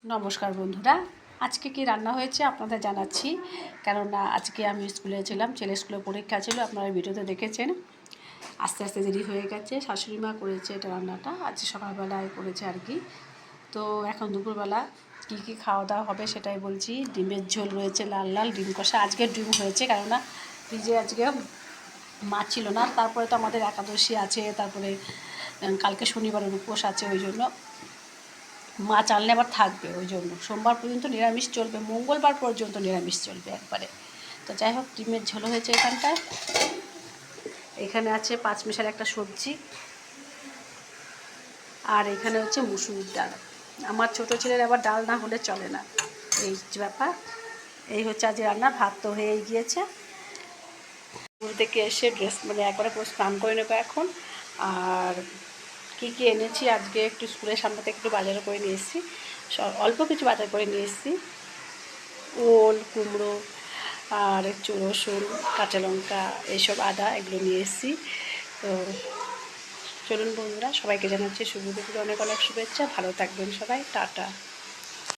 নমস্কার বন্ধুরা, আজকে কি রান্না হয়েছে আপনাদের জানাচ্ছি। কেননা আজকে আমি স্কুলে ছিলাম, ছেলের স্কুলে পরীক্ষা ছিল, আপনারা ভিডিওতে দেখেছেন। আস্তে আস্তে দেরি হয়ে গেছে। শাশুড়ি মা করেছে এটা রান্নাটা, আজকে সকালবেলায় করেছে আর কি। তো এখন দুপুরবেলা কী খাওয়া দাওয়া হবে সেটাই বলছি। ডিমের ঝোল রয়েছে, লাল লাল ডিম কষা। আজকে ডিম হয়েছে কেননা ফ্রিজে আজকে মাছ ছিল না। তারপরে তো আমাদের একাদশী আছে, তারপরে কালকে শনিবারের উপোস আছে, ওই জন্য মাছ আনলে আবার থাকবে, ওই জন্য সোমবার পর্যন্ত নিরামিষ চলবে, মঙ্গলবার পর্যন্ত নিরামিষ চলবে একবারে। তো যাই হোক, ডিমের ঝোল হয়েছে এখানটায়। এখানে আছে পাঁচমিশাল একটা সবজি, আর এখানে হচ্ছে মুসুরির ডাল। আমার ছোটো ছেলের আবার ডাল না হলে চলে না, এই ব্যাপার। এই হচ্ছে আজ রান্না। ভাত তো হয়েই গিয়েছে। স্কুল থেকে এসে ড্রেস একবারে পুরো স্নান করে নেবো এখন। আর কী এনেছি আজকে, একটু স্কুলের সামনে থেকে একটু বাজার করে নিয়ে এসেছি। অল্প কিছু বাজার করে নিয়ে এসেছি। ওল, কুমড়ো, আর একটু রসুন, কাঁচা লঙ্কা, এইসব আদা, এগুলো নিয়ে এসেছি। তো চলুন বন্ধুরা, সবাইকে জানাচ্ছি শুভ দুপুরে অনেক অনেক শুভেচ্ছা। ভালো থাকবেন সবাই, টাটা।